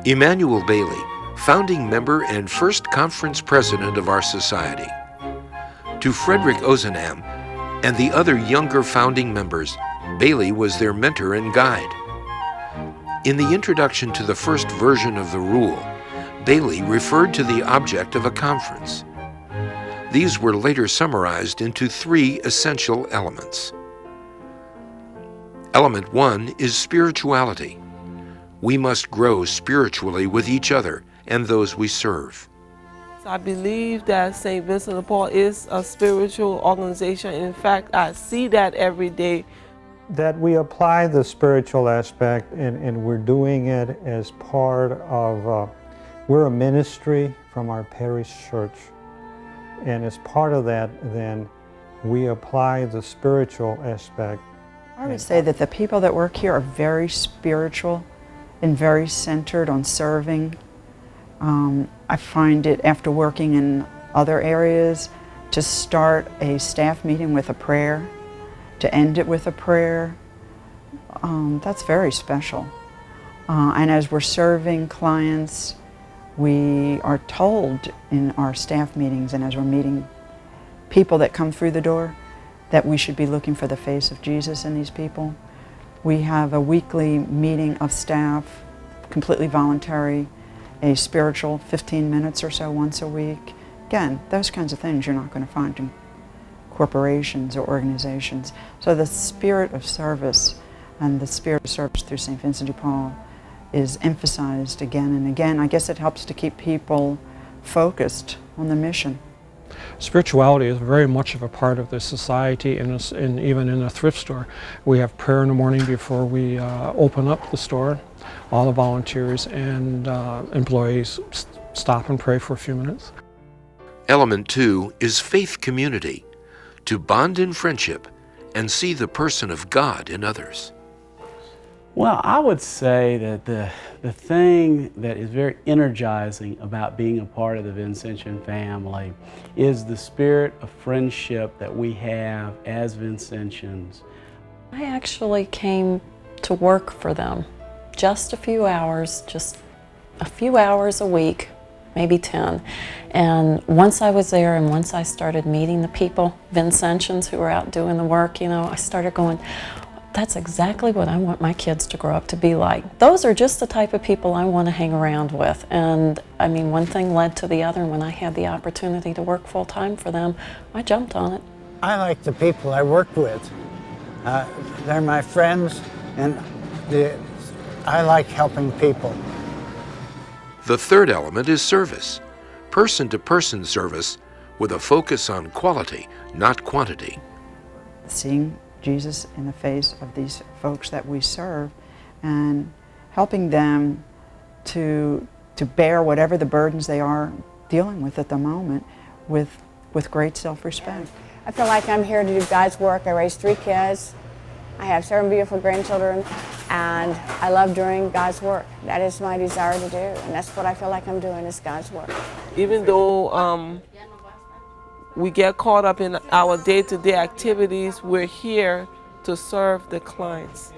Emmanuel Bailey, founding member and first conference president of our society. To Frederick Ozanam and the other younger founding members, Bailey was their mentor and guide. In the introduction to the first version of the rule, Bailey referred to the object of a conference. These were later summarized into 3 essential elements. Element 1 is spirituality. We must grow spiritually with each other and those we serve. I believe that St. Vincent de Paul is a spiritual organization. In fact, I see that every day. That we apply the spiritual aspect and we're doing it as part of, we're a ministry from our parish church. And as part of that, then we apply the spiritual aspect. I would say that the people that work here are very spiritual and very centered on serving. I find it, after working in other areas, to start a staff meeting with a prayer, to end it with a prayer, that's very special. And as we're serving clients, we are told in our staff meetings and as we're meeting people that come through the door that we should be looking for the face of Jesus in these people. We have a weekly meeting of staff, completely voluntary, a spiritual 15 minutes or so once a week. Again, those kinds of things you're not going to find in corporations or organizations. So the spirit of service and the spirit of service through St. Vincent de Paul is emphasized again and again. I guess it helps to keep people focused on the mission. Spirituality is very much of a part of the society, and even in a thrift store. We have prayer in the morning before we open up the store. All the volunteers and employees stop and pray for a few minutes. Element 2 is faith community, to bond in friendship and see the person of God in others. Well, I would say that the thing that is very energizing about being a part of the Vincentian family is the spirit of friendship that we have as Vincentians. I actually came to work for them just a few hours a week, maybe 10. And once I was there and once I started meeting the people, Vincentians who were out doing the work, I started going, that's exactly what I want my kids to grow up to be like. Those are just the type of people I want to hang around with. And I mean, one thing led to the other, and when I had the opportunity to work full-time for them, I jumped on it. I like the people I work with. They're my friends, and I like helping people. The third element is service, person-to-person service with a focus on quality, not quantity. Seeing Jesus in the face of these folks that we serve and helping them to bear whatever the burdens they are dealing with at the moment with great self-respect. I feel like I'm here to do God's work. I raised 3 kids. I have 7 beautiful grandchildren, and I love doing God's work. That is my desire to do, and that's what I feel like I'm doing is God's work. Even though we get caught up in our day-to-day activities, we're here to serve the clients.